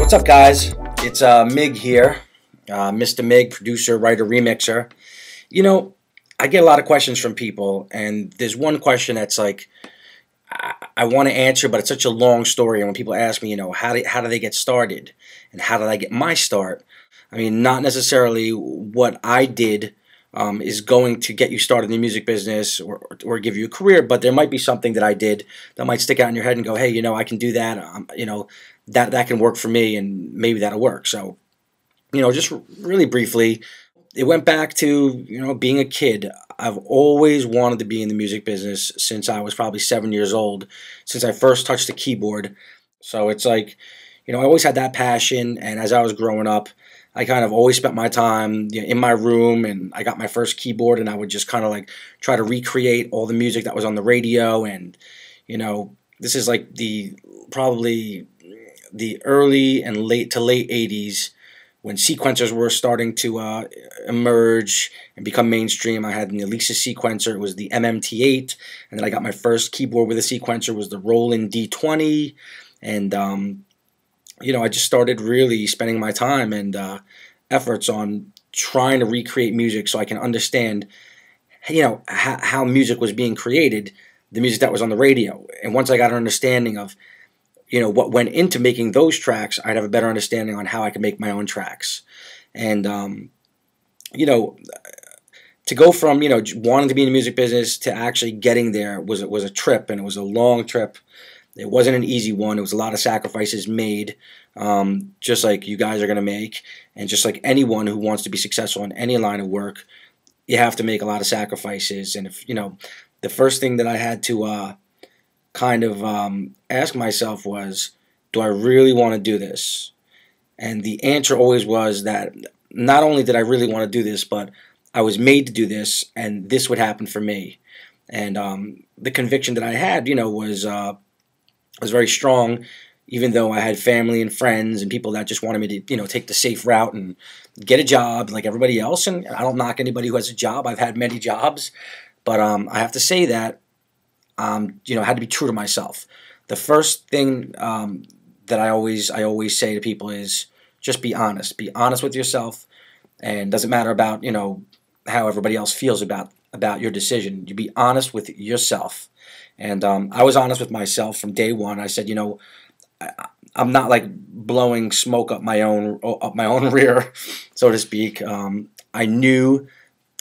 What's up, guys? It's Mig here, Mr. Mig, producer, writer, remixer. You know, I get a lot of questions from people, and there's one question that's like, I want to answer, but it's such a long story. And when people ask me, how do they get started, and how did I get my start? I mean, not necessarily what I did is going to get you started in the music business or give you a career, but there might be something that I did that might stick out in your head and go, hey, I can do that. That can work for me, and maybe that'll work. So, just really briefly, it went back to, being a kid. I've always wanted to be in the music business since I was probably 7 years old, since I first touched the keyboard. So it's like, I always had that passion, and as I was growing up, I kind of always spent my time in my room, and I got my first keyboard, and I would just kind of like try to recreate all the music that was on the radio. And, this is like probably the early and late 80s, when sequencers were starting to emerge and become mainstream. I had the Elisa sequencer. It was the MMT8, and then I got my first keyboard with a sequencer, was the Roland D20, and I just started really spending my time and efforts on trying to recreate music so I can understand, how music was being created, the music that was on the radio. And once I got an understanding of what went into making those tracks, I'd have a better understanding on how I could make my own tracks. And, to go from, wanting to be in the music business to actually getting there was a trip, and it was a long trip. It wasn't an easy one. It was a lot of sacrifices made, just like you guys are going to make. And just like anyone who wants to be successful in any line of work, you have to make a lot of sacrifices. And if, the first thing that I had to kind of ask myself was, do I really want to do this? And the answer always was that not only did I really want to do this, but I was made to do this, and this would happen for me. And the conviction that I had, was very strong, even though I had family and friends and people that just wanted me to, take the safe route and get a job like everybody else. And I don't knock anybody who has a job. I've had many jobs, but I have to say that I had to be true to myself. The first thing that I always say to people is just be honest. Be honest with yourself, and doesn't matter about how everybody else feels about your decision. You be honest with yourself. And I was honest with myself from day one. I said, I'm not like blowing smoke up my own rear, so to speak. I knew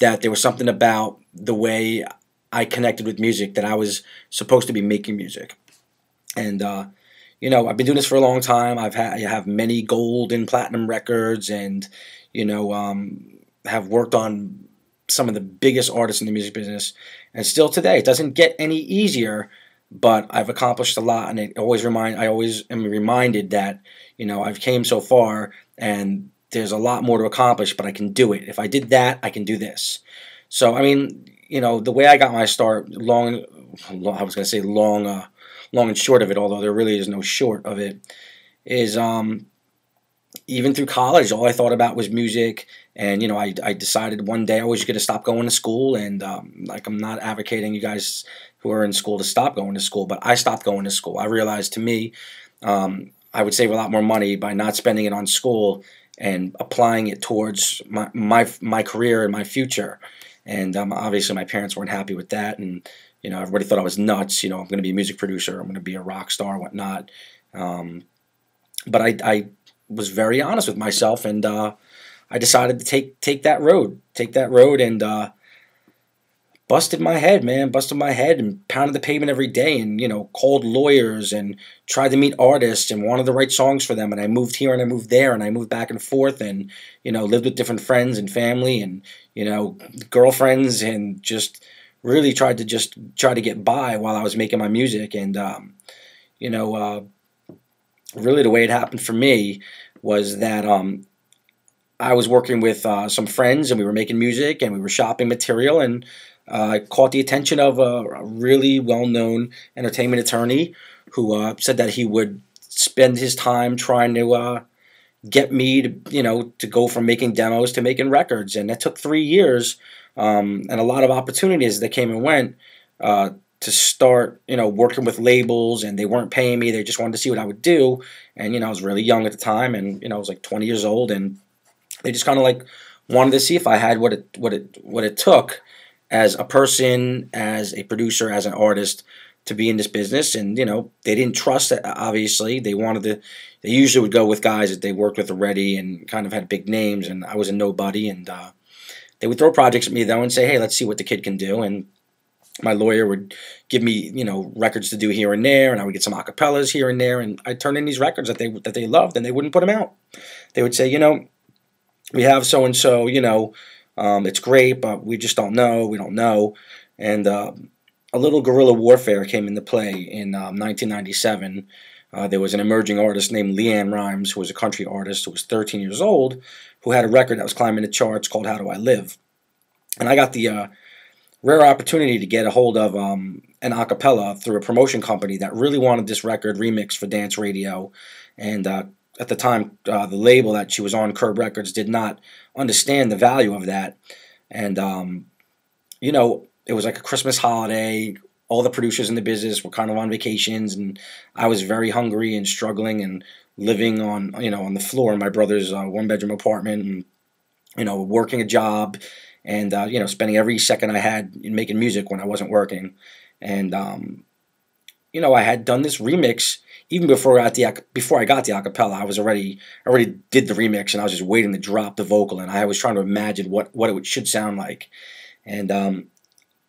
that there was something about the way I connected with music, that I was supposed to be making music. And I've been doing this for a long time. I have many gold and platinum records, and have worked on some of the biggest artists in the music business. And still today, it doesn't get any easier, but I've accomplished a lot, and I always am reminded that I've came so far, and there's a lot more to accomplish, but I can do it. If I did that, I can do this. So I mean, the way I got my start, long and short of it, although there really is no short of it, is even through college, all I thought about was music. And I decided one day I was going to stop going to school. And I'm not advocating you guys who are in school to stop going to school, but I stopped going to school. I realized, to me, I would save a lot more money by not spending it on school and applying it towards my career and my future. And obviously my parents weren't happy with that, and everybody thought I was nuts. I'm going to be a music producer, I'm going to be a rock star, and whatnot. But I was very honest with myself, and I decided to take that road, and busted my head, and pounded the pavement every day, and called lawyers and tried to meet artists and wanted to write songs for them. And I moved here and I moved there, and I moved back and forth, and lived with different friends and family and girlfriends, and just really tried to get by while I was making my music. And really the way it happened for me was that I was working with some friends, and we were making music, and we were shopping material, and I caught the attention of a really well-known entertainment attorney who said that he would spend his time trying to get me to go from making demos to making records. And that took 3 years, and a lot of opportunities that came and went to start, working with labels, and they weren't paying me. They just wanted to see what I would do. And, I was really young at the time, and, I was like 20 years old, and they just kind of like wanted to see if I had what it took as a person, as a producer, as an artist to be in this business. And, they didn't trust it, obviously. They usually would go with guys that they worked with already and kind of had big names, and I was a nobody. And they would throw projects at me though and say, hey, let's see what the kid can do. And my lawyer would give me, records to do here and there, and I would get some acapellas here and there, and I'd turn in these records that they loved, and they wouldn't put them out. They would say, we have so and so, it's great, but we just don't know. We don't know. And a little guerrilla warfare came into play in 1997. There was an emerging artist named Leanne Rimes, who was a country artist who was 13 years old, who had a record that was climbing the charts called How Do I Live? And I got the rare opportunity to get a hold of an acapella through a promotion company that really wanted this record remixed for dance radio. And at the time, the label that she was on, Curb Records, did not understand the value of that. And, it was like a Christmas holiday. All the producers in the business were kind of on vacations, and I was very hungry and struggling and living on the floor in my brother's one-bedroom apartment, and, working a job, and, spending every second I had in making music when I wasn't working. And, I had done this remix even before I got the acapella. I already did the remix, and I was just waiting to drop the vocal, and I was trying to imagine what it should sound like. And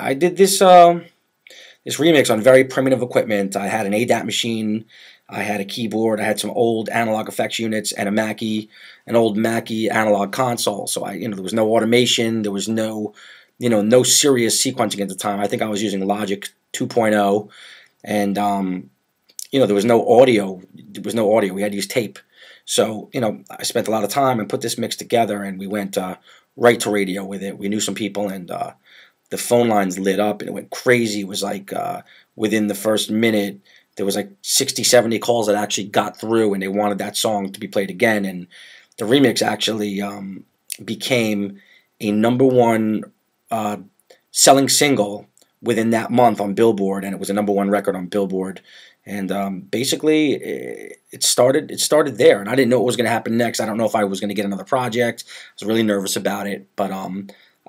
I did this remix on very primitive equipment. I had an ADAT machine, I had a keyboard, I had some old analog effects units, and an old Mackie analog console. So there was no automation, there was no serious sequencing at the time. I think I was using Logic 2.0, and there was no audio. We had to use tape. So I spent a lot of time and put this mix together, and we went right to radio with it. We knew some people, and the phone lines lit up, and it went crazy. It was like within the first minute, there was like 60, 70 calls that actually got through, and they wanted that song to be played again. And the remix actually became a #1 selling single within that month on Billboard, and it was a #1 record on Billboard. And basically, it started there, and I didn't know what was going to happen next. I don't know if I was going to get another project. I was really nervous about it, but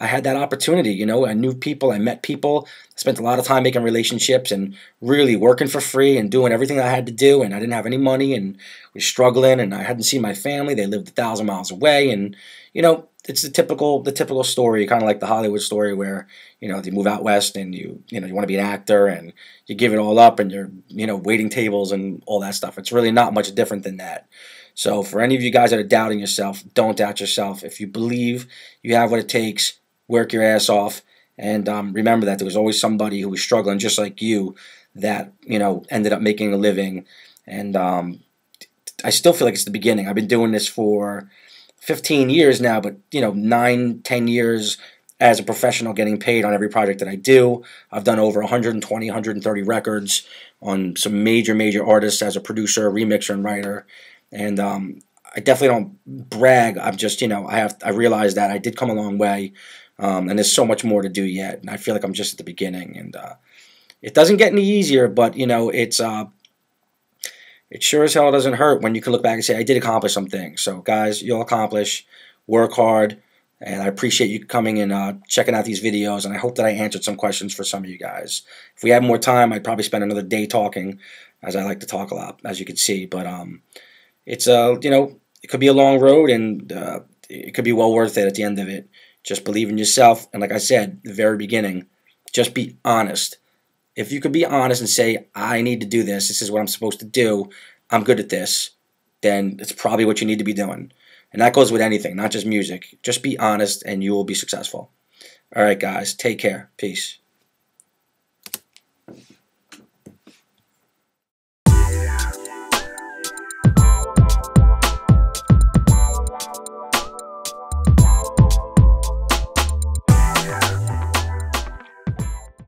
I had that opportunity. I knew people, I met people, I spent a lot of time making relationships and really working for free and doing everything I had to do, and I didn't have any money and was struggling, and I hadn't seen my family. They lived 1,000 miles away, and it's the typical story, kind of like the Hollywood story where you move out west and you want to be an actor and you give it all up, and you're waiting tables and all that stuff. It's really not much different than that. So for any of you guys that are doubting yourself, don't doubt yourself. If you believe you have what it takes, work your ass off, and remember that there was always somebody who was struggling just like you that ended up making a living. And I still feel like it's the beginning. I've been doing this for 15 years now, but 9, 10 years as a professional, getting paid on every project that I do. I've done over 120, 130 records on some major artists as a producer, remixer, and writer. And I definitely don't brag. I'm just I realize that I did come a long way. And there's so much more to do yet, and I feel like I'm just at the beginning. And it doesn't get any easier, but it sure as hell doesn't hurt when you can look back and say, I did accomplish some things. So guys, you'll accomplish, work hard, and I appreciate you coming and checking out these videos, and I hope that I answered some questions for some of you guys. If we had more time, I'd probably spend another day talking, as I like to talk a lot, as you can see. But it's it could be a long road, and it could be well worth it at the end of it. Just believe in yourself, and like I said at the very beginning, just be honest. If you could be honest and say, I need to do this, this is what I'm supposed to do, I'm good at this, then it's probably what you need to be doing. And that goes with anything, not just music. Just be honest, and you will be successful. All right, guys, take care. Peace.